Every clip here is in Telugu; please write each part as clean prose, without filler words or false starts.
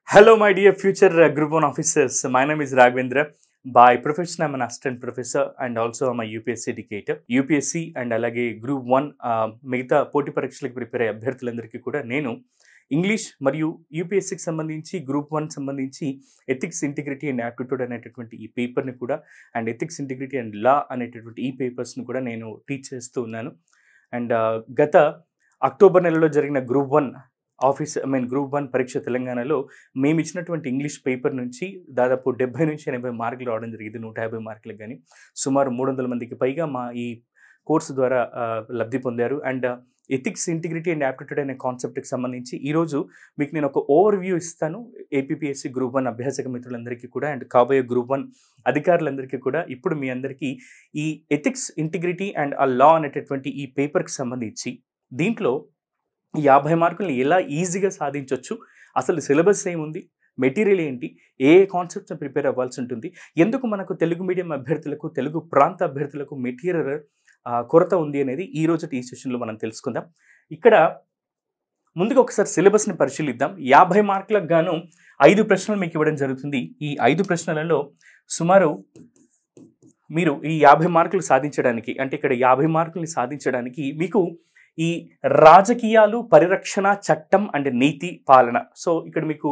Hello, my dear future Group 1 officers. My name is Raghavendra. By profession, I'm an assistant professor and also I'm a UPSC educator. UPSC and అలాగే గ్రూప్ 1 మిగతా పోటీ పరీక్షలకు ప్రిపేర్ అయ్యే అభ్యర్థులందరికీ కూడా నేను ఇంగ్లీష్ మరియు యూపీఎస్సీకి సంబంధించి గ్రూప్ 1 సంబంధించి ఎథిక్స్ ఇంటిగ్రిటీ అండ్ యాప్టిట్యూడ్ అనేటటువంటి ఈ పేపర్ని కూడా అండ్ ఎథిక్స్ ఇంటిగ్రిటీ అండ్ లా అనేటటువంటి ఈ పేపర్స్ని కూడా నేను టీచ్ చేస్తూ ఉన్నాను. అండ్ గత అక్టోబర్ నెలలో జరిగిన గ్రూప్ 1 గ్రూప్ 1 పరీక్ష తెలంగాణలో మేము ఇచ్చినటువంటి ఇంగ్లీష్ పేపర్ నుంచి దాదాపు 70 నుంచి 80 మార్కులు రావడం జరిగింది. 150 మార్కులకు కానీ సుమారు 300 మందికి పైగా మా ఈ కోర్సు ద్వారా లబ్ధి పొందారు. And ethics integrity and aptitude అనే కాన్సెప్ట్కి సంబంధించి ఈరోజు మీకు నేను ఒక ఓవర్ వ్యూ ఇస్తాను. ఏపీపీఎస్సీ గ్రూప్ 1 అభ్యాసక మిత్రులందరికీ కూడా అండ్ కాబోయే గ్రూప్ 1 అధికారులందరికీ కూడా ఇప్పుడు మీ అందరికీ ఈ ఎథిక్స్ ఇంటిగ్రిటీ అండ్ ఆ లా అనేటటువంటి ఈ పేపర్కి సంబంధించి దీంట్లో 50 మార్కుల్ని ఎలా ఈజీగా సాధించవచ్చు, అసలు సిలబస్ ఏముంది, మెటీరియల్ ఏంటి, ఏ కాన్సెప్ట్స్ని ప్రిపేర్ అవ్వాల్సి ఉంటుంది, ఎందుకు మనకు తెలుగు మీడియం అభ్యర్థులకు తెలుగు ప్రాంత అభ్యర్థులకు మెటీరియల్ కొరత ఉంది అనేది ఈరోజు ఈ సెషన్లో మనం తెలుసుకుందాం. ఇక్కడ ముందుగా ఒకసారి సిలబస్ని పరిశీలిద్దాం. 50 మార్కులకు గాను 5 ప్రశ్నలు మీకు ఇవ్వడం జరుగుతుంది. ఈ 5 ప్రశ్నలలో సుమారు మీరు ఈ 50 మార్కులు సాధించడానికి అంటే ఇక్కడ 50 మార్కుల్ని సాధించడానికి మీకు ఈ రాజకీయాలు, పరిరక్షణ, చట్టం అండ్ నీతి, పాలన. సో ఇక్కడ మీకు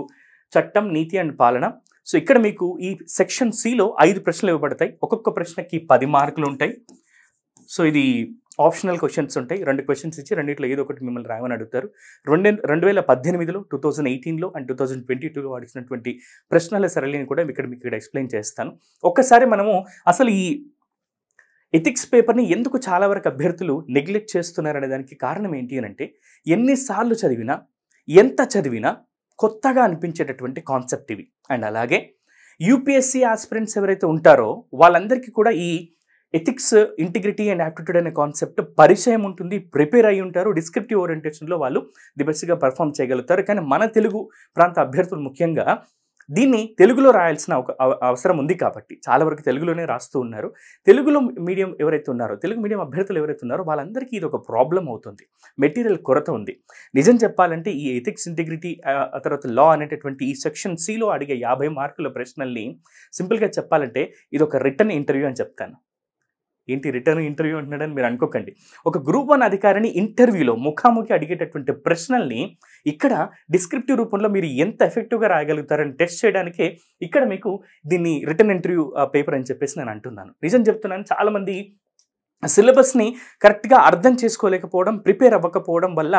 చట్టం, నీతి అండ్ పాలన. సో ఇక్కడ మీకు ఈ సెక్షన్ సిలో 5 ప్రశ్నలు ఇవ్వబడతాయి. ఒక్కొక్క ప్రశ్నకి 10 మార్కులు ఉంటాయి. సో ఇది ఆప్షనల్ క్వశ్చన్స్ ఉంటాయి. 2 క్వశ్చన్స్ ఇచ్చి రెండిట్లో ఏదో ఒకటి మిమ్మల్ని రాయమని అడుగుతారు. 2018లో 2018లో అండ్ 2022లో వాడిచ్చినటువంటి ప్రశ్నల సరళిని కూడా మీకు ఎక్స్ప్లెయిన్ చేస్తాను. ఒక్కసారి మనము అసలు ఈ ఎథిక్స్ పేపర్ని ఎందుకు చాలా వరకు అభ్యర్థులు నెగ్లెక్ట్ చేస్తున్నారనే దానికి కారణం ఏంటి అని అంటే, ఎన్నిసార్లు చదివినా ఎంత చదివినా కొత్తగా అనిపించేటటువంటి కాన్సెప్ట్ ఇవి. అండ్ అలాగే యూపీఎస్సీ ఆస్పిరెంట్స్ ఎవరైతే ఉంటారో వాళ్ళందరికీ కూడా ఈ ఎథిక్స్ ఇంటిగ్రిటీ అండ్ యాప్టిట్యూడ్ అనే కాన్సెప్ట్ పరిచయం ఉంటుంది, ప్రిపేర్ అయి ఉంటారు. డిస్క్రిప్టివ్ ఓరియంటేషన్లో వాళ్ళు ది బెస్ట్గా పర్ఫామ్ చేయగలుగుతారు. కానీ మన తెలుగు ప్రాంత అభ్యర్థులు ముఖ్యంగా దీన్ని తెలుగులో రాయాల్సిన ఒక అవసరం ఉంది కాబట్టి చాలా వరకు తెలుగులోనే రాస్తూ ఉన్నారు. తెలుగులో మీడియం ఎవరైతే ఉన్నారో, తెలుగు మీడియం అభ్యర్థులు ఎవరైతే ఉన్నారో వాళ్ళందరికీ ఇది ఒక ప్రాబ్లం అవుతుంది. మెటీరియల్ కొరత ఉంది. నిజం చెప్పాలంటే ఈ ఎథిక్స్ ఇంటిగ్రిటీ తర్వాత లా అనేటటువంటి ఈ సెక్షన్ సిలో అడిగే 50 మార్కుల ప్రశ్నల్ని సింపుల్గా చెప్పాలంటే ఇది ఒక రిటర్న్ ఇంటర్వ్యూ అని చెప్తాను. ఏంటి రిటర్న్ ఇంటర్వ్యూ అంటున్నాడని మీరు అనుకోకండి. ఒక గ్రూప్ 1 అధికారిని ఇంటర్వ్యూలో ముఖాముఖి అడిగేటటువంటి ప్రశ్నల్ని ఇక్కడ డిస్క్రిప్టివ్ రూపంలో మీరు ఎంత ఎఫెక్టివ్గా రాయగలుగుతారని టెస్ట్ చేయడానికే ఇక్కడ మీకు దీన్ని రిటర్న్ ఇంటర్వ్యూ పేపర్ అని చెప్పేసి నేను అంటున్నాను. నిజం చెప్తున్నాను, చాలామంది సిలబస్ని కరెక్ట్గా అర్థం చేసుకోలేకపోవడం, ప్రిపేర్ అవ్వకపోవడం వల్ల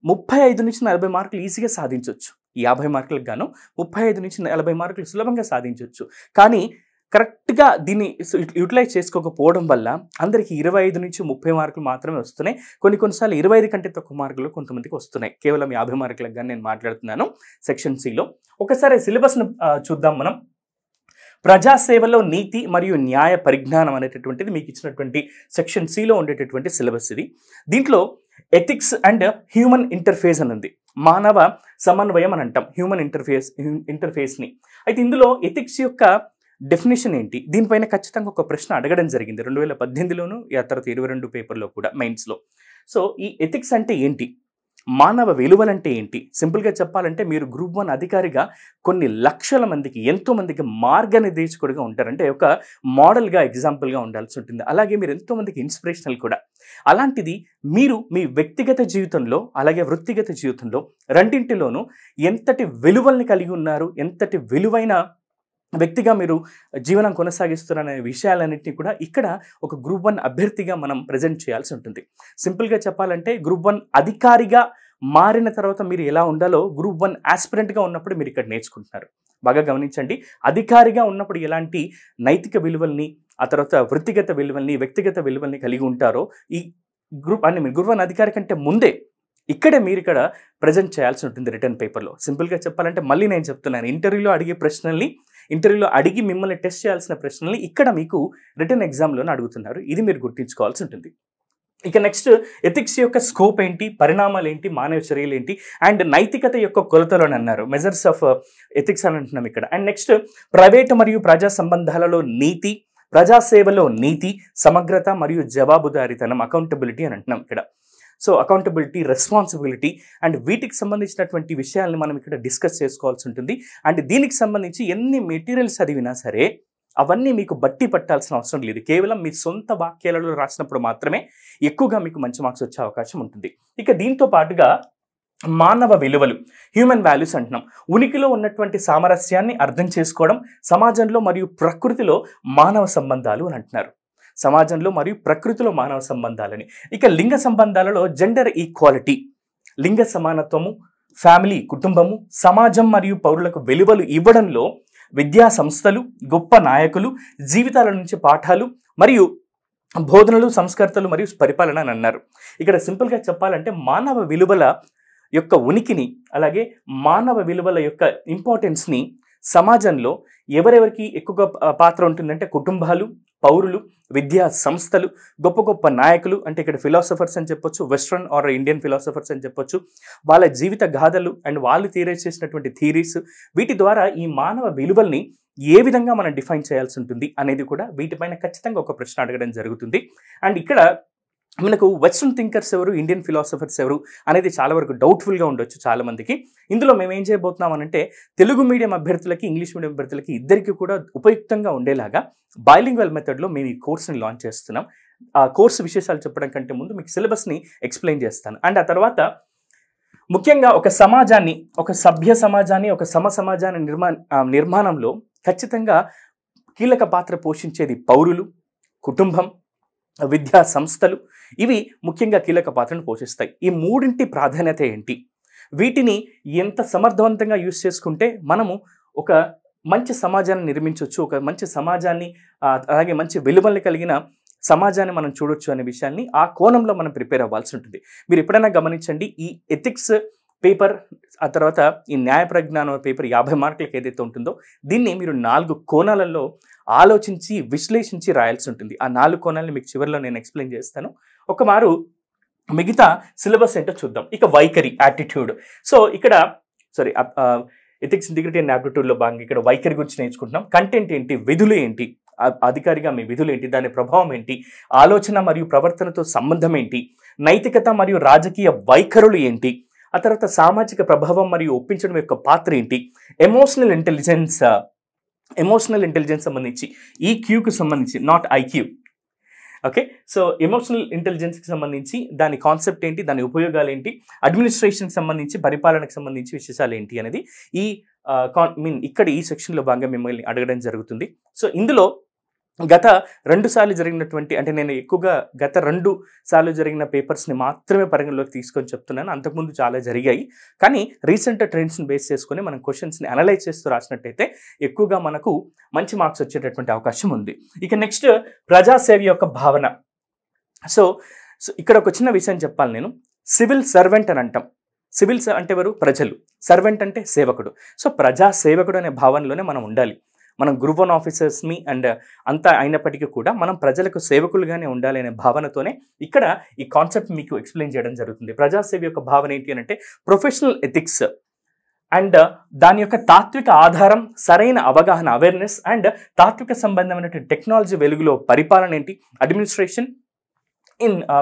35 నుంచి 40 మార్కులు ఈజీగా సాధించవచ్చు. 50 మార్కులకు గాను 35 నుంచి 40 మార్కులు సులభంగా సాధించవచ్చు. కానీ కరెక్ట్గా దీన్ని యూటిలైజ్ చేసుకోకపోవడం వల్ల అందరికీ 25 నుంచి 30 మార్కులు మాత్రమే వస్తున్నాయి. కొన్నిసార్లు 25 కంటే తక్కువ మార్కులు కొంతమందికి వస్తున్నాయి. కేవలం 50 మార్కులకు కానీ నేను మాట్లాడుతున్నాను సెక్షన్ సిలో. ఒకసారి సిలబస్ను చూద్దాం మనం. ప్రజాసేవలో నీతి మరియు న్యాయ పరిజ్ఞానం అనేటటువంటిది మీకు ఇచ్చినటువంటి సెక్షన్ సిలో ఉండేటటువంటి సిలబస్ ఇది. దీంట్లో ఎథిక్స్ అండ్ హ్యూమన్ ఇంటర్ఫేస్ అని ఉంది. మానవ సమన్వయం అని అంటాం హ్యూమన్ ఇంటర్ఫేస్ని. అయితే ఇందులో ఎథిక్స్ యొక్క డెఫినేషన్ ఏంటి, దీనిపైన ఖచ్చితంగా ఒక ప్రశ్న అడగడం జరిగింది 2018లోను, ఆ తర్వాత 22 పేపర్లో కూడా మెయిన్స్లో. సో ఈ ఎథిక్స్ అంటే ఏంటి, మానవ విలువలంటే ఏంటి, సింపుల్గా చెప్పాలంటే మీరు గ్రూప్ 1 అధికారిగా కొన్ని లక్షల మందికి, ఎంతోమందికి మార్గనిర్దేశకుడిగా ఉంటారంటే ఒక మోడల్గా, ఎగ్జాంపుల్గా ఉండాల్సి ఉంటుంది. అలాగే మీరు ఎంతోమందికి ఇన్స్పిరేషనల్ కూడా. అలాంటిది మీరు మీ వ్యక్తిగత జీవితంలో అలాగే వృత్తిగత జీవితంలో రెండింటిలోనూ ఎంతటి విలువల్ని కలిగి ఉన్నారు, ఎంతటి విలువైన వ్యక్తిగా మీరు జీవనం కొనసాగిస్తున్నారనే విషయాలన్నింటినీ కూడా ఇక్కడ ఒక గ్రూప్ 1 అభ్యర్థిగా మనం ప్రజెంట్ చేయాల్సి ఉంటుంది. సింపుల్గా చెప్పాలంటే గ్రూప్ 1 అధికారిగా మారిన తర్వాత మీరు ఎలా ఉండాలో గ్రూప్ 1 ఆస్పిరెంట్గా ఉన్నప్పుడు మీరు ఇక్కడ నేర్చుకుంటున్నారు. బాగా గమనించండి, అధికారిగా ఉన్నప్పుడు ఎలాంటి నైతిక విలువల్ని, ఆ తర్వాత వృత్తిగత విలువల్ని, వ్యక్తిగత విలువల్ని కలిగి ఉంటారో ఈ గ్రూప్ 1 అధికారి కంటే ముందే ఇక్కడే మీరు ఇక్కడ ప్రజెంట్ చేయాల్సి ఉంటుంది రిటర్న్ పేపర్లో. సింపుల్గా చెప్పాలంటే మళ్ళీ నేను చెప్తున్నాను, ఇంటర్వ్యూలో అడిగే ప్రశ్నల్ని, ఇంటర్వ్యూలో అడిగి మిమ్మల్ని టెస్ట్ చేయాల్సిన ప్రశ్నల్ని ఇక్కడ మీకు రిటర్న్ ఎగ్జామ్లోనే అడుగుతున్నారు. ఇది మీరు గుర్తుంచుకోవాల్సి ఉంటుంది. ఇక నెక్స్ట్ ఎథిక్స్ యొక్క స్కోప్ ఏంటి, పరిణామాలు ఏంటి, మానవ చర్యలు ఏంటి, అండ్ నైతికత యొక్క కొలతలు అని అన్నారు, మెజర్స్ ఆఫ్ ఎథిక్స్ అని అంటున్నాం ఇక్కడ. అండ్ నెక్స్ట్ ప్రైవేటు మరియు ప్రజా సంబంధాలలో నీతి, ప్రజాసేవలో నీతి, సమగ్రత మరియు జవాబుదారీతనం, అకౌంటబిలిటీ అని అంటున్నాం ఇక్కడ. సో అకౌంటబిలిటీ, రెస్పాన్సిబిలిటీ అండ్ వీటికి సంబంధించినటువంటి విషయాల్ని మనం ఇక్కడ డిస్కస్ చేసుకోవాల్సి ఉంటుంది. అండ్ దీనికి సంబంధించి ఎన్ని మెటీరియల్స్ చదివినా సరే అవన్నీ మీకు బట్టి పట్టాల్సిన అవసరం లేదు. కేవలం మీ సొంత వాక్యాలలో రాసినప్పుడు మాత్రమే ఎక్కువగా మీకు మంచి మార్క్స్ వచ్చే అవకాశం ఉంటుంది. ఇక దీంతో పాటుగా మానవ విలువలు, హ్యూమన్ వాల్యూస్ అంటున్నాం. ఉనికిలో ఉన్నటువంటి సామరస్యాన్ని అర్థం చేసుకోవడం, సమాజంలో మరియు ప్రకృతిలో మానవ సంబంధాలు అని అంటున్నారు. సమాజంలో మరియు ప్రకృతిలో మానవ సంబంధాలని. ఇక లింగ సంబంధాలలో జెండర్ ఈక్వాలిటీ, లింగ సమానత్వము, ఫ్యామిలీ, కుటుంబము, సమాజం మరియు పౌరులకు విలువలు ఇవ్వడంలో విద్యా సంస్థలు, గొప్ప నాయకులు, జీవితాల నుంచి పాఠాలు మరియు బోధనలు, సంస్కర్తలు మరియు పరిపాలన అని అన్నారు. ఇక్కడ సింపుల్గా చెప్పాలంటే మానవ విలువల యొక్క ఉనికిని, అలాగే మానవ విలువల యొక్క ఇంపార్టెన్స్ని సమాజంలో ఎవరెవరికి ఎక్కువగా పాత్ర ఉంటుందంటే కుటుంబాలు, పౌరులు, విద్యా సంస్థలు, గొప్ప గొప్ప నాయకులు, అంటే ఇక్కడ ఫిలాసఫర్స్ అని చెప్పొచ్చు, వెస్ట్రన్ ఆర్ ఇండియన్ ఫిలాసఫర్స్ అని చెప్పొచ్చు, వాళ్ళ జీవిత గాథలు అండ్ వాళ్ళు చేసినటువంటి థీరీస్, వీటి ద్వారా ఈ మానవ విలువల్ని ఏ విధంగా మనం డిఫైన్ చేయాల్సి ఉంటుంది అనేది కూడా వీటిపైన ఖచ్చితంగా ఒక ప్రశ్న అడగడం జరుగుతుంది. అండ్ ఇక్కడ మనకు వెస్ట్రన్ థింకర్స్ ఎవరు, ఇండియన్ ఫిలాసఫర్స్ ఎవరు అనేది చాలా వరకు డౌట్ఫుల్గా ఉండొచ్చు చాలామందికి. ఇందులో మేము ఏం చేయబోతున్నామనంటే తెలుగు మీడియం అభ్యర్థులకి, ఇంగ్లీష్ మీడియం అభ్యర్థులకి ఇద్దరికి కూడా ఉపయుక్తంగా ఉండేలాగా బైలింగ్వల్ మెథడ్లో మేము ఈ కోర్స్ని లాంచ్ చేస్తున్నాం. ఆ కోర్సు విశేషాలు చెప్పడం కంటే ముందు మీకు సిలబస్ని ఎక్స్ప్లెయిన్ చేస్తాను. అండ్ ఆ తర్వాత ముఖ్యంగా ఒక సమాజాన్ని, ఒక సభ్య సమాజాన్ని, ఒక సమాజాన్ని నిర్మాణంలో ఖచ్చితంగా కీలక పాత్ర పోషించేది పౌరులు, కుటుంబం, విద్యా సంస్థలు. ఇవి ముఖ్యంగా కీలక పాత్రను పోషిస్తాయి. ఈ మూడింటి ప్రాధాన్యత ఏంటి, వీటిని ఎంత సమర్థవంతంగా యూజ్ చేసుకుంటే మనము ఒక మంచి సమాజాన్ని నిర్మించవచ్చు, ఒక మంచి సమాజాన్ని, అలాగే మంచి విలువల్ని కలిగిన సమాజాన్ని మనం చూడొచ్చు అనే విషయాన్ని ఆ కోణంలో మనం ప్రిపేర్ అవ్వాల్సి ఉంటుంది. మీరు ఎప్పుడైనా గమనించండి, ఈ ఎథిక్స్ పేపర్, ఆ తర్వాత ఈ న్యాయ ప్రజ్ఞానం పేపర్ 50 మార్కులకు ఏదైతే ఉంటుందో దీన్ని మీరు 4 కోణాలలో ఆలోచించి, విశ్లేషించి రాయాల్సి ఉంటుంది. ఆ 4 కోణాలను మీకు చివరిలో నేను ఎక్స్ప్లెయిన్ చేస్తాను. ఒక మారు మిగతా సిలబస్ ఏంటో చూద్దాం. ఇక వైఖరి, యాటిట్యూడ్. సో ఇక్కడ ఎథిక్స్, ఇంటిగ్రిటీ అండ్ యాప్టిట్యూడ్లో భాగంగా ఇక్కడ వైఖరి గురించి నేర్చుకుంటున్నాం. కంటెంట్ ఏంటి, విధులు ఏంటి, అధికారిగా మీ విధులు ఏంటి, దాని ప్రభావం ఏంటి, ఆలోచన మరియు ప్రవర్తనతో సంబంధం ఏంటి, నైతికత మరియు రాజకీయ వైఖరులు ఏంటి, ఆ తర్వాత సామాజిక ప్రభావం మరియు ఒప్పించడం యొక్క పాత్ర ఏంటి, ఎమోషనల్ ఇంటెలిజెన్స్ సంబంధించి ఈక్యూకి సంబంధించి, not IQ. Okay, so emotional ఇంటెలిజెన్స్కి సంబంధించి దాని కాన్సెప్ట్ ఏంటి, దాని ఉపయోగాలు ఏంటి, అడ్మినిస్ట్రేషన్కి సంబంధించి, పరిపాలనకు సంబంధించి విశేషాలు ఏంటి అనేది ఇక్కడ ఈ సెక్షన్లో భాగంగా మిమ్మల్ని అడగడం జరుగుతుంది. సో ఇందులో గత 2 సార్లు జరిగినటువంటి, అంటే నేను ఎక్కువగా గత 2 సార్లు జరిగిన పేపర్స్ని మాత్రమే పరిగణలోకి తీసుకొని చెప్తున్నాను. అంతకుముందు చాలా జరిగాయి, కానీ రీసెంట్ ట్రెండ్స్ని బేస్ చేసుకొని మనం క్వశ్చన్స్ని అనలైజ్ చేస్తూ రాసినట్టయితే ఎక్కువగా మనకు మంచి మార్క్స్ వచ్చేటటువంటి అవకాశం ఉంది. ఇక నెక్స్ట్ ప్రజాసేవ యొక్క భావన. సో ఇక్కడ ఒక చిన్న విషయం చెప్పాలి నేను. సివిల్ సర్వెంట్ అని అంటాం. సివిల్ అంటే ఎవరు? ప్రజలు. సర్వెంట్ అంటే సేవకుడు. సో ప్రజా సేవకుడు అనే భావనలోనే మనం ఉండాలి. మనం గ్రూప్ 1 ఆఫీసర్స్ని అండ్ అంతా అయినప్పటికీ కూడా మనం ప్రజలకు సేవకులుగానే ఉండాలి అనే భావనతోనే ఇక్కడ ఈ కాన్సెప్ట్ మీకు ఎక్స్ప్లెయిన్ చేయడం జరుగుతుంది. ప్రజాసేవ యొక్క భావన ఏంటి అని అంటే ప్రొఫెషనల్ ఎథిక్స్ అండ్ దాని యొక్క తాత్విక ఆధారం, సరైన అవగాహన, అవేర్నెస్ అండ్ తాత్విక సంబంధమైనటువంటి టెక్నాలజీ వెలుగులో పరిపాలన ఏంటి, administration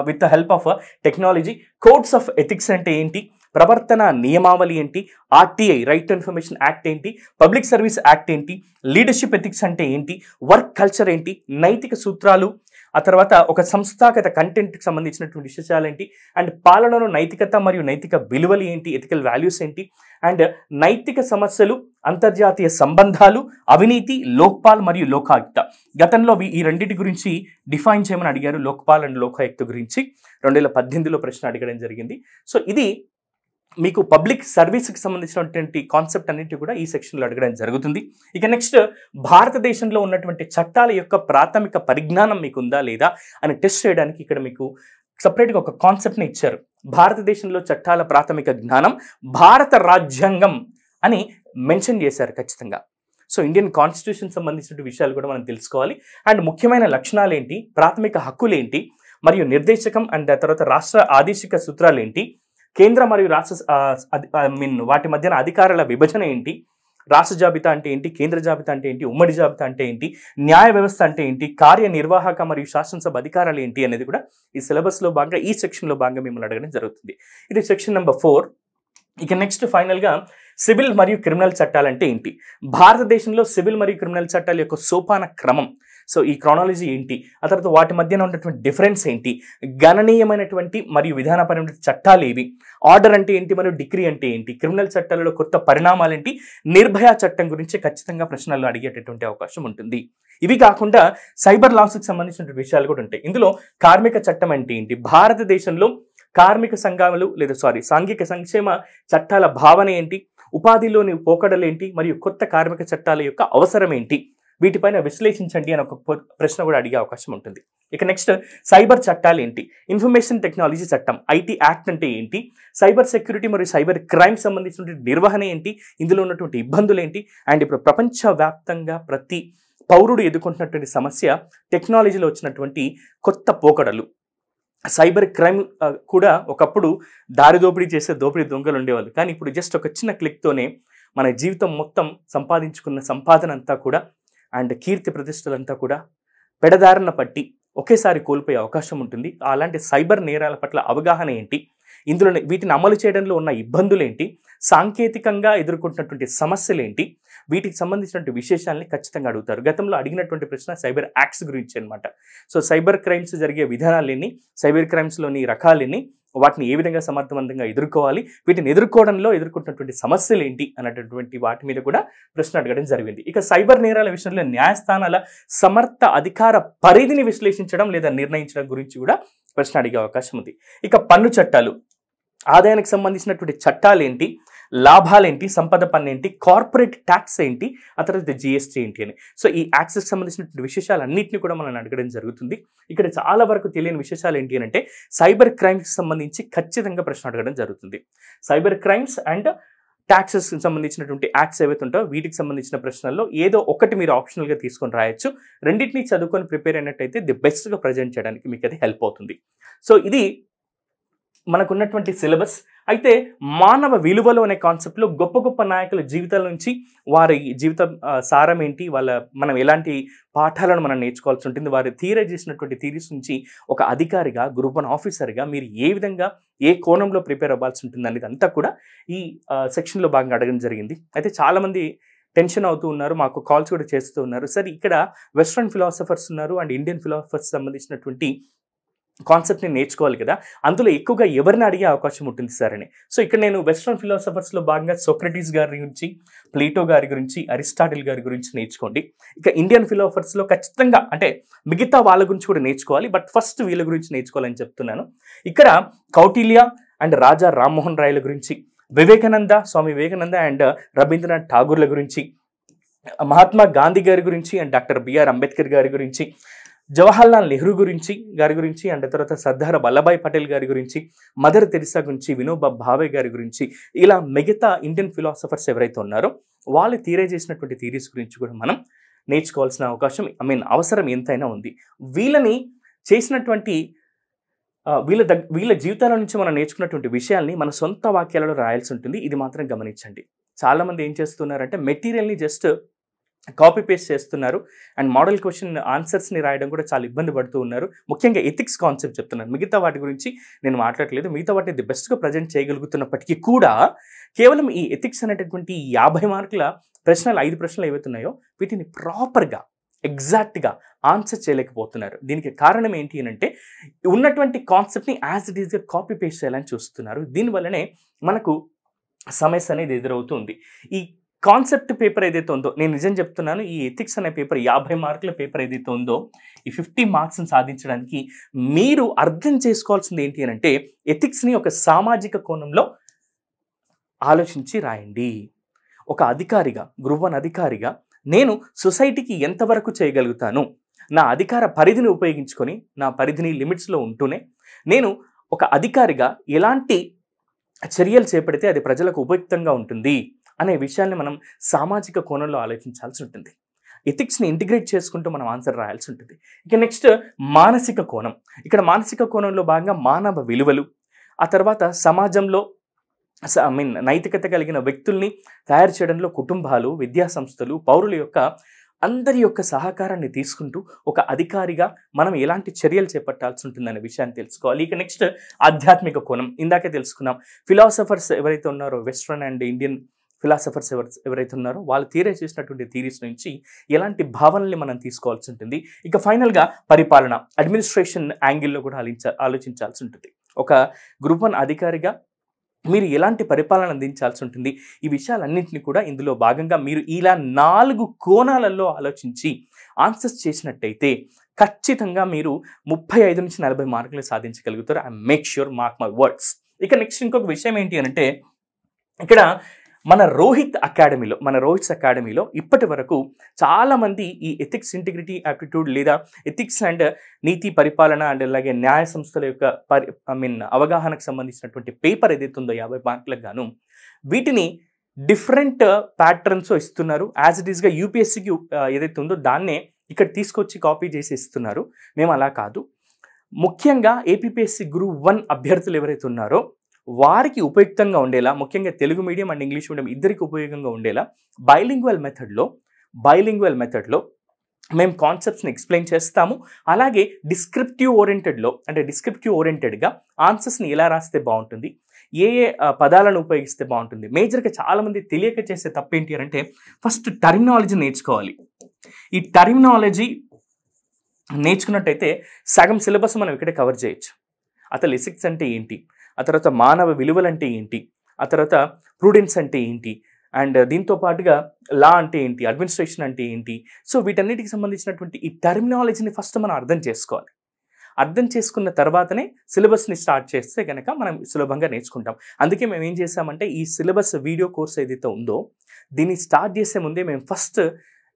with the help of technology, codes of ethics అంటే ఏంటి, ప్రవర్తన నియమావళి ఏంటి, RTI right to information act ఏంటి, పబ్లిక్ సర్వీస్ యాక్ట్ ఏంటి, లీడర్షిప్ ఎథిక్స్ అంటే ఏంటి, వర్క్ కల్చర్ ఏంటి, నైతిక సూత్రాలు, ఆ తర్వాత ఒక సంస్థాగత కంటెంట్కి సంబంధించినటువంటి విశేషాలు ఏంటి, అండ్ పాలనలో నైతికత మరియు నైతిక విలువలు ఏంటి, ఎథికల్ వాల్యూస్ ఏంటి, అండ్ నైతిక సమస్యలు, అంతర్జాతీయ సంబంధాలు, అవినీతి, లోక్పాల్ మరియు లోకాయుక్త. గతంలో ఈ రెండింటి గురించి డిఫైన్ చేయమని అడిగారు. లోక్పాల్ అండ్ లోకాయుక్త గురించి 2018లో ప్రశ్న అడగడం జరిగింది. సో ఇది మీకు పబ్లిక్ సర్వీస్కి సంబంధించినటువంటి కాన్సెప్ట్ అన్నిటి కూడా ఈ సెక్షన్లో అడగడం జరుగుతుంది. ఇక నెక్స్ట్ భారతదేశంలో ఉన్నటువంటి చట్టాల యొక్క ప్రాథమిక పరిజ్ఞానం మీకు ఉందా లేదా అని టెస్ట్ చేయడానికి ఇక్కడ మీకు సపరేట్గా ఒక కాన్సెప్ట్ని ఇచ్చారు. భారతదేశంలో చట్టాల ప్రాథమిక జ్ఞానం భారత రాజ్యాంగం అని మెన్షన్ చేశారు ఖచ్చితంగా. సో ఇండియన్ కాన్స్టిట్యూషన్ సంబంధించిన విషయాలు కూడా మనం తెలుసుకోవాలి. అండ్ ముఖ్యమైన లక్షణాలు ఏంటి, ప్రాథమిక హక్కులు ఏంటి, మరియు నిర్దేశకం అండ్ తర్వాత రాష్ట్ర ఆదేశిక సూత్రాలు ఏంటి, కేంద్ర మరియు రాష్ట్ర వాటి మధ్యన అధికారాల విభజన ఏంటి, రాష్ట్ర జాబితా అంటే ఏంటి, కేంద్ర జాబితా అంటే ఏంటి, ఉమ్మడి జాబితా అంటే ఏంటి, న్యాయ వ్యవస్థ అంటే ఏంటి, కార్యనిర్వాహక మరియు శాసనసభ అధికారాలు ఏంటి అనేది కూడా ఈ సిలబస్లో భాగంగా ఈ సెక్షన్లో భాగంగా మిమ్మల్ని అడగడం జరుగుతుంది. ఇది సెక్షన్ నెంబర్ 4. ఇక నెక్స్ట్ ఫైనల్గా సివిల్ మరియు క్రిమినల్ చట్టాలంటే ఏంటి, భారతదేశంలో సివిల్ మరియు క్రిమినల్ చట్టాల యొక్క సోపాన క్రమం, సో ఈ క్రానాలజీ ఏంటి, ఆ తర్వాత వాటి మధ్యన ఉన్నటువంటి డిఫరెన్స్ ఏంటి, గణనీయమైనటువంటి మరియు విధానపరమైన చట్టాలు ఏవి, ఆర్డర్ అంటే ఏంటి మరియు డిగ్రీ అంటే ఏంటి, క్రిమినల్ చట్టాలలో కొత్త పరిణామాలు ఏంటి, నిర్భయ చట్టం గురించి ఖచ్చితంగా ప్రశ్నలు అడిగేటటువంటి అవకాశం ఉంటుంది. ఇవి కాకుండా సైబర్ లాస్కి సంబంధించిన విషయాలు కూడా ఉంటాయి. ఇందులో కార్మిక చట్టం అంటే ఏంటి, భారతదేశంలో కార్మిక సంఘాలు సాంఘిక సంక్షేమ చట్టాల భావన ఏంటి, ఉపాధిలోని పోకడలు ఏంటి మరియు కొత్త కార్మిక చట్టాల యొక్క అవసరం ఏంటి, వీటిపైన విశ్లేషించండి అని ఒక ప్రశ్న కూడా అడిగే అవకాశం ఉంటుంది. ఇక నెక్స్ట్ సైబర్ చట్టాలు ఏంటి, ఇన్ఫర్మేషన్ టెక్నాలజీ చట్టం ఐటీ యాక్ట్ అంటే ఏంటి, సైబర్ సెక్యూరిటీ మరియు సైబర్ క్రైమ్ సంబంధించిన నిర్వహణ ఏంటి, ఇందులో ఉన్నటువంటి ఇబ్బందులు ఏంటి, అండ్ ఇప్పుడు ప్రపంచవ్యాప్తంగా ప్రతి పౌరుడు ఎదుర్కొంటున్నటువంటి సమస్య టెక్నాలజీలో వచ్చినటువంటి కొత్త పోకడలు. సైబర్ క్రైమ్ కూడా ఒకప్పుడు దారి దోపిడీ చేసే దోపిడీ దొంగలు ఉండేవాళ్ళు, కానీ ఇప్పుడు జస్ట్ ఒక చిన్న క్లిక్తోనే మన జీవితం మొత్తం సంపాదించుకున్న సంపాదన అంతా కూడా అండ్ కీర్తి ప్రతిష్టలంతా కూడా పెడదారిన పట్టి ఒకేసారి కోల్పోయే అవకాశం ఉంటుంది. అలాంటి సైబర్ నేరాల పట్ల అవగాహన ఏంటి, ఇందులో వీటిని అమలు చేయడంలో ఉన్న ఇబ్బందులు ఏంటి, సాంకేతికంగా ఎదుర్కొంటున్నటువంటి సమస్యలు ఏంటి, వీటికి సంబంధించినటువంటి విశేషాలని ఖచ్చితంగా అడుగుతారు. గతంలో అడిగినటువంటి ప్రశ్న సైబర్ యాక్ట్స్ గురించి అనమాట. సో సైబర్ క్రైమ్స్ జరిగే విధానాలు ఎన్ని, సైబర్ క్రైమ్స్లోని రకాలు ఎన్ని, వాటిని ఏ విధంగా సమర్థవంతంగా ఎదుర్కోవాలి, వీటిని ఎదుర్కోవడంలో ఎదుర్కొంటున్నటువంటి సమస్యలు ఏంటి అన్నటువంటి వాటి మీద కూడా ప్రశ్న అడగడం జరిగింది. ఇక సైబర్ నేరాల విషయంలో న్యాయస్థానాల సమర్థ అధికార పరిధిని విశ్లేషించడం లేదా నిర్ణయించడం గురించి కూడా ప్రశ్న అడిగే అవకాశం ఉంది. ఇక పన్ను చట్టాలు, ఆదాయానికి సంబంధించినటువంటి చట్టాలు ఏంటి, లాభాలేంటి, సంపద పన్ను ఏంటి, కార్పొరేట్ ట్యాక్స్ ఏంటి, ఆ తర్వాత జిఎస్టీ ఏంటి అని. సో ఈ యాక్సెస్ సంబంధించినటువంటి విశేషాలన్నింటినీ కూడా మనం అడగడం జరుగుతుంది. ఇక్కడ చాలా వరకు తెలియని విశేషాలు ఏంటి అని అంటే సైబర్ క్రైమ్స్కి సంబంధించి ఖచ్చితంగా ప్రశ్న అడగడం జరుగుతుంది. సైబర్ క్రైమ్స్ అండ్ ట్యాక్సెస్ సంబంధించినటువంటి యాక్ట్స్ ఏవైతే ఉంటాయో వీటికి సంబంధించిన ప్రశ్నల్లో ఏదో ఒకటి మీరు ఆప్షనల్గా తీసుకొని రాయొచ్చు. రెండింటినీ చదువుకొని ప్రిపేర్ అయినట్టయితే ది బెస్ట్గా ప్రజెంట్ చేయడానికి మీకు అది హెల్ప్ అవుతుంది. సో ఇది మనకున్నటువంటి సిలబస్. అయితే మానవ విలువలు అనే కాన్సెప్ట్లో గొప్ప గొప్ప నాయకుల జీవితాల నుంచి వారి జీవిత సారం ఏంటి, మనం ఎలాంటి పాఠాలను మనం నేర్చుకోవాల్సి ఉంటుంది, వారు థియరైజ్ చేసినటువంటి థియరీస్ నుంచి ఒక అధికారిగా, గ్రూప్ 1 ఆఫీసర్గా మీరు ఏ విధంగా ఏ కోణంలో ప్రిపేర్ అవ్వాల్సి ఉంటుంది అనేది అంతా కూడా ఈ సెక్షన్లో భాగంగా అడగడం జరిగింది. అయితే చాలామంది టెన్షన్ అవుతూ ఉన్నారు, మాకు కాల్స్ కూడా చేస్తూ ఉన్నారు, సరే ఇక్కడ వెస్ట్రన్ ఫిలాసఫర్స్ ఉన్నారు అండ్ ఇండియన్ ఫిలాసఫర్స్ సంబంధించినటువంటి కాన్సెప్ట్ని నేర్చుకోవాలి కదా, అందులో ఎక్కువగా ఎవరిని అడిగే అవకాశం ఉంటుంది సార్ అని. సో ఇక్కడ నేను వెస్ట్రన్ ఫిలాసఫర్స్లో భాగంగా సోక్రటీస్ గారి గురించి, ప్లేటో గారి గురించి, అరిస్టాటిల్ గారి గురించి నేర్చుకోండి. ఇక ఇండియన్ ఫిలాసఫర్స్లో ఖచ్చితంగా అంటే మిగతా వాళ్ళ గురించి కూడా నేర్చుకోవాలి, బట్ ఫస్ట్ వీళ్ళ గురించి నేర్చుకోవాలని చెప్తున్నాను. ఇక్కడ కౌటిల్య అండ్ రాజా రామ్మోహన్ రాయ్ల గురించి, స్వామి వివేకానంద అండ్ రవీంద్రనాథ్ ఠాగూర్ల గురించి, మహాత్మా గాంధీ గారి గురించి అండ్ డాక్టర్ బిఆర్ అంబేద్కర్ గారి గురించి, జవహర్లాల్ నెహ్రూ గారి గురించి అండ్ తర్వాత సర్దార్ వల్లభాయ్ పటేల్ గారి గురించి, మదర్ తెరిసా గురించి, వినోబా భావే గారి గురించి, ఇలా మిగతా ఇండియన్ ఫిలాసఫర్స్ ఎవరైతే ఉన్నారో వాళ్ళు థియరైజ్ చేసినటువంటి థియరీస్ గురించి కూడా మనం నేర్చుకోవాల్సిన అవసరం ఎంతైనా ఉంది. వీళ్ళని చేసినటువంటి వీళ్ళ జీవితాల నుంచి మనం నేర్చుకున్నటువంటి విషయాల్ని మన సొంత వాక్యాలలో రాయాల్సి ఉంటుంది. ఇది మాత్రం గమనించండి. చాలామంది ఏం చేస్తున్నారంటే మెటీరియల్ని జస్ట్ కాపీ పేస్ట్ చేస్తున్నారు అండ్ మోడల్ క్వశ్చన్ ఆన్సర్స్ని రాయడం కూడా చాలా ఇబ్బంది పడుతూ ఉన్నారు. ముఖ్యంగా ఎథిక్స్ కాన్సెప్ట్ చెప్తున్నాను, మిగతా వాటి గురించి నేను మాట్లాడలేదు. మిగతా వాటిని ది బెస్ట్గా ప్రజెంట్ చేయగలుగుతున్నప్పటికీ కూడా కేవలం ఈ ఎథిక్స్ అనేటటువంటి 50 మార్కుల ప్రశ్నలు 5 ప్రశ్నలు ఏవైతున్నాయో వీటిని ప్రాపర్గా ఎగ్జాక్ట్గా ఆన్సర్ చేయలేకపోతున్నారు. దీనికి కారణం ఏంటి అని అంటే ఉన్నటువంటి కాన్సెప్ట్ని యాజ్ ఇట్ ఈస్గా కాపీ పేస్ట్ చేయాలని చూస్తున్నారు. దీనివల్లనే మనకు సమస్య అనేది ఎదురవుతుంది. ఈ కాన్సెప్ట్ పేపర్ ఏదైతే ఉందో, నేను నిజం చెప్తున్నాను, ఈ ఎథిక్స్ అనే పేపర్ 50 మార్కుల పేపర్ ఏదైతే ఉందో ఈ 50 మార్క్స్ని సాధించడానికి మీరు అర్థం చేసుకోవాల్సింది ఏంటి అని అంటే ఎథిక్స్ని ఒక సామాజిక కోణంలో ఆలోచించి రాయండి. ఒక అధికారిగా, గ్రూప్ 1 అధికారిగా నేను సొసైటీకి ఎంతవరకు చేయగలుగుతాను, నా అధికార పరిధిని ఉపయోగించుకొని నా పరిధిని లిమిట్స్లో ఉంటూనే నేను ఒక అధికారిగా ఎలాంటి చర్యలు చేపడితే అది ప్రజలకు ఉపయుక్తంగా ఉంటుంది అనే విషయాన్ని మనం సామాజిక కోణంలో ఆలోచించాల్సి ఉంటుంది. ఎథిక్స్ని ఇంటిగ్రేట్ చేసుకుంటూ మనం ఆన్సర్ రాయాల్సి ఉంటుంది. ఇక నెక్స్ట్ మానసిక కోణం. ఇక్కడ మానసిక కోణంలో భాగంగా మానవ విలువలు, ఆ తర్వాత సమాజంలో ఐ మీన్ నైతికత కలిగిన వ్యక్తుల్ని తయారు చేయడంలో కుటుంబాలు, విద్యా సంస్థలు, పౌరుల యొక్క అందరి యొక్క సహకారాన్ని తీసుకుంటూ ఒక అధికారిగా మనం ఎలాంటి చర్యలు చేపట్టాల్సి ఉంటుందనే విషయాన్ని తెలుసుకోవాలి. ఇక నెక్స్ట్ ఆధ్యాత్మిక కోణం. ఇందాకే తెలుసుకున్నాం. ఫిలాసఫర్స్ ఎవరైతే ఉన్నారో, వెస్ట్రన్ అండ్ ఇండియన్ ఫిలాసఫర్స్ ఎవరైతే ఉన్నారో వాళ్ళు థియరైజ్ చేసినటువంటి థియరీస్ నుంచి ఎలాంటి భావనల్ని మనం తీసుకోవాల్సి ఉంటుంది. ఇక ఫైనల్గా పరిపాలన, అడ్మినిస్ట్రేషన్ యాంగిల్లో కూడా ఆలోచించాల్సి ఉంటుంది. ఒక గ్రూప్ 1 అధికారిగా మీరు ఎలాంటి పరిపాలన అందించాల్సి ఉంటుంది, ఈ విషయాలన్నింటినీ కూడా ఇందులో భాగంగా మీరు ఇలా 4 కోణాలలో ఆలోచించి ఆన్సర్స్ చేసినట్టయితే ఖచ్చితంగా మీరు 35 నుంచి 40 మార్కులు సాధించగలుగుతారు. I make sure, mark my words. ఇక నెక్స్ట్ ఇంకొక విషయం ఏంటి అంటే, ఇక్కడ మన రోహిత్ అకాడమీలో ఇప్పటి వరకు చాలామంది ఈ ఎథిక్స్, ఇంటిగ్రిటీ, యాప్టిట్యూడ్ లేదా ఎథిక్స్ అండ్ నీతి పరిపాలన అండ్ అలాగే న్యాయ సంస్థల యొక్క అవగాహనకు సంబంధించినటువంటి పేపర్ ఏదైతే ఉందో 50 మార్కులకు గాను వీటిని డిఫరెంట్ ప్యాటర్న్స్ ఇస్తున్నారు. యాజ్ ఇట్ ఈస్గా యూపీఎస్సీకి ఏదైతే ఉందో దాన్నే ఇక్కడ తీసుకొచ్చి కాపీ చేసి ఇస్తున్నారు. మేము అలా కాదు. ముఖ్యంగా ఏపీపీఎస్సీ గ్రూప్ 1 అభ్యర్థులు ఎవరైతే ఉన్నారో వారికి ఉపయుక్తంగా ఉండేలా, ముఖ్యంగా Telugu medium and English medium ఇద్దరికి ఉపయోగంగా ఉండేలా బైలింగ్వల్ మెథడ్లో మేము కాన్సెప్ట్స్ని ఎక్స్ప్లెయిన్ చేస్తాము. అలాగే డిస్క్రిప్టివ్ ఓరియంటెడ్గా ఆన్సర్స్ని ఎలా రాస్తే బాగుంటుంది, ఏ పదాలను ఉపయోగిస్తే బాగుంటుంది. మేజర్గా చాలామంది తెలియక చేసే తప్పేంటి అంటే, ఫస్ట్ టర్మినాలజీ నేర్చుకోవాలి. ఈ టర్మినాలజీ నేర్చుకున్నట్టయితే సగం సిలబస్ మనం ఇక్కడే కవర్ చేయొచ్చు. అసలు ఎథిక్స్ అంటే ఏంటి, ఆ తర్వాత మానవ విలువలు అంటే ఏంటి, ఆ తర్వాత ప్రూడెన్స్ అంటే ఏంటి, అండ్ దీంతో పాటుగా లా అంటే ఏంటి, అడ్మినిస్ట్రేషన్ అంటే ఏంటి. సో వీటన్నిటికి సంబంధించినటువంటి ఈ టర్మినాలజీని ఫస్ట్ మనం అర్థం చేసుకోవాలి. అర్థం చేసుకున్న తర్వాతనే సిలబస్ని స్టార్ట్ చేస్తే కనుక మనం సులభంగా నేర్చుకుంటాం. అందుకే మేము ఏం చేసామంటే, ఈ సిలబస్ వీడియో కోర్స్ ఏదైతే ఉందో దీన్ని స్టార్ట్ చేసే ముందే మేము ఫస్ట్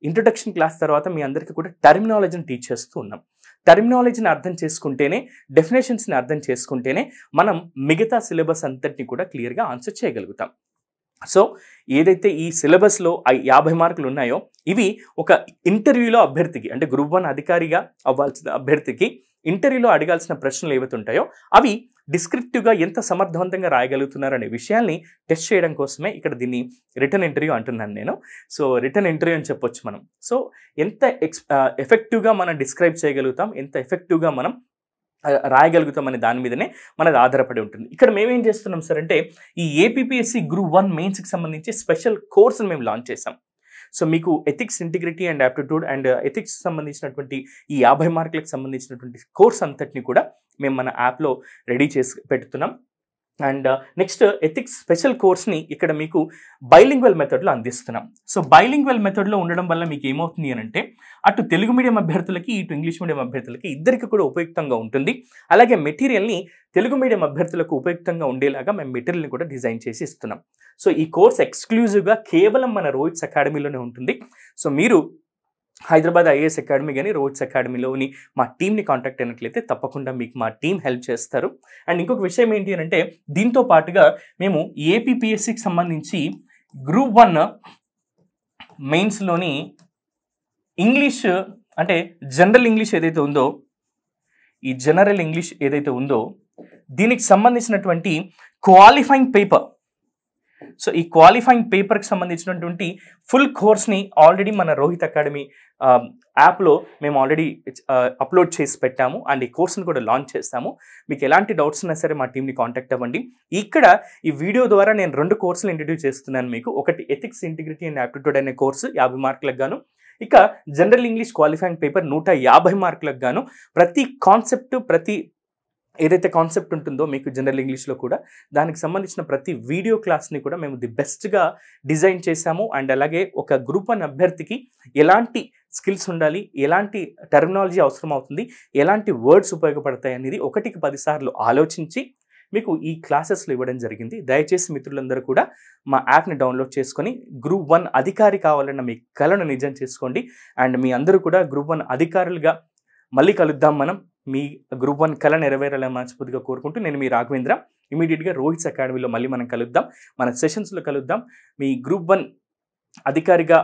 ఇంట్రొడక్షన్ క్లాస్ తర్వాత మీ అందరికీ కూడా టర్మినాలజీని టీచ్ చేస్తూ ఉన్నాం. టర్మినాలజీని అర్థం చేసుకుంటేనే, డెఫినేషన్స్ని అర్థం చేసుకుంటేనే మనం మిగతా సిలబస్ అంతటిని కూడా క్లియర్గా ఆన్సర్ చేయగలుగుతాం. సో ఏదైతే ఈ సిలబస్లో 50 మార్కులు ఉన్నాయో ఇవి ఒక ఇంటర్వ్యూలో అభ్యర్థికి, అంటే గ్రూప్ 1 అధికారిగా అవ్వాల్సిన అభ్యర్థికి ఇంటర్వ్యూలో అడగాల్సిన ప్రశ్నలు ఏవైతే ఉంటాయో అవి డిస్క్రిప్టివ్గా ఎంత సమర్థవంతంగా రాయగలుగుతున్నారు అనే విషయాల్ని టెస్ట్ చేయడం కోసమే ఇక్కడ దీన్ని రిటర్న్ ఇంటర్వ్యూ అంటున్నాను నేను. సో రిటర్న్ ఇంటర్వ్యూ అని చెప్పొచ్చు మనం. సో ఎంత ఎఫెక్టివ్గా మనం డిస్క్రైబ్ చేయగలుగుతాం, ఎంత ఎఫెక్టివ్గా మనం రాయగలుగుతాం అనే దాని మీదనే మనది ఆధారపడి ఉంటుంది. ఇక్కడ మేమేం చేస్తున్నాం సార్ అంటే, ఈ ఏపీపీఎస్సీ గ్రూప్ 1 మెయిన్స్కి సంబంధించి స్పెషల్ కోర్సును మేము లాంచ్ చేసాం. సో మీకు ethics, integrity and aptitude and ethics సంబంధించినటువంటి ఈ 50 మార్కులకు సంబంధించినటువంటి కోర్స్ అంతటిని కూడా మేము మన యాప్లో రెడీ చేసి పెడుతున్నాం. అండ్ నెక్స్ట్ ఎథిక్స్ స్పెషల్ కోర్స్ని ఇక్కడ మీకు బైలింగ్వల్ మెథడ్లో అందిస్తున్నాం. సో బైలింగ్వల్ మెథడ్లో ఉండడం వల్ల మీకు ఏమవుతుంది అని అంటే, అటు తెలుగు మీడియం అభ్యర్థులకి, ఇటు ఇంగ్లీష్ మీడియం అభ్యర్థులకి ఇద్దరికి కూడా ఉపయుక్తంగా ఉంటుంది. అలాగే మెటీరియల్ని తెలుగు మీడియం అభ్యర్థులకు ఉపయుక్తంగా ఉండేలాగా మేము మెటీరియల్ని కూడా డిజైన్ చేసి ఇస్తున్నాం. సో ఈ కోర్స్ ఎక్స్క్లూజివ్గా కేవలం మన రోహిత్స్ అకాడమీలోనే ఉంటుంది. సో మీరు హైదరాబాద్ ఐఏఎస్ అకాడమీ కానీ రోహిత్స్ అకాడమీలోని మా టీమ్ని కాంటాక్ట్ అయినట్లయితే తప్పకుండా మీకు మా టీం హెల్ప్ చేస్తారు. అండ్ ఇంకొక విషయం ఏంటి అని అంటే, దీంతో పాటుగా మేము ఏపీపీఎస్సీకి సంబంధించి గ్రూప్ 1 మెయిన్స్లోని ఇంగ్లీష్, అంటే జనరల్ ఇంగ్లీష్ ఏదైతే ఉందో, ఈ జనరల్ ఇంగ్లీష్ ఏదైతే ఉందో దీనికి సంబంధించినటువంటి క్వాలిఫైయింగ్ పేపర్, సో ఈ క్వాలిఫైయింగ్ పేపర్కి సంబంధించినటువంటి ఫుల్ కోర్స్ని ఆల్రెడీ మన రోహిత్ అకాడమీ యాప్లో మేము ఆల్రెడీ అప్లోడ్ చేసి పెట్టాము. అండ్ ఈ కోర్స్ని కూడా లాంచ్ చేస్తాము. మీకు ఎలాంటి డౌట్స్ ఉన్నా సరే మా టీమ్ని కాంటాక్ట్ అవ్వండి. ఇక్కడ ఈ వీడియో ద్వారా నేను 2 కోర్సులు ఇంట్రడ్యూస్ చేస్తున్నాను మీకు. ఒకటి ఎథిక్స్, ఇంటిగ్రిటీ అండ్ యాప్టిట్యూడ్ అనే కోర్సు 50 మార్కులకు గాను, ఇక జనరల్ ఇంగ్లీష్ క్వాలిఫైయింగ్ పేపర్ 150 మార్కులకు గాను. ప్రతి కాన్సెప్ట్, ప్రతి ఏదైతే కాన్సెప్ట్ ఉంటుందో మీకు జనరల్ ఇంగ్లీష్లో కూడా దానికి సంబంధించిన ప్రతి వీడియో క్లాస్ని కూడా మేము ది బెస్ట్గా డిజైన్ చేశాము. అండ్ అలాగే ఒక గ్రూప్ 1 అభ్యర్థికి ఎలాంటి స్కిల్స్ ఉండాలి, ఎలాంటి టర్మినాలజీ అవసరం అవుతుంది, ఎలాంటి వర్డ్స్ ఉపయోగపడతాయి అనేది 1కి 10 సార్లు ఆలోచించి మీకు ఈ క్లాసెస్లో ఇవ్వడం జరిగింది. దయచేసి మిత్రులందరూ కూడా మా యాప్ని డౌన్లోడ్ చేసుకొని గ్రూప్ 1 అధికారి కావాలన్న మీ కలను నిజం చేసుకోండి. అండ్ మీ అందరూ కూడా గ్రూప్ 1 అధికారులుగా మళ్ళీ కలుద్దాం. మనం మీ గ్రూప్ 1 కళ నెరవేరాలని మనస్ఫూర్తిగా కోరుకుంటూ నేను మీ రాఘవేంద్ర. ఇమీడియట్గా రోహిత్స్ అకాడమీలో మళ్ళీ మనం కలుద్దాం, మన సెషన్స్లో కలుద్దాం. మీ గ్రూప్ 1 అధికారిగా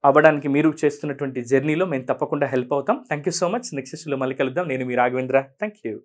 అవ్వడానికి మీరు చేస్తున్నటువంటి జర్నీలో మేము తప్పకుండా హెల్ప్ అవుతాం. Thank you so much. Next సెషన్లో మళ్ళీ కలుద్దాం. నేను మీ రాఘవేంద్ర. Thank you.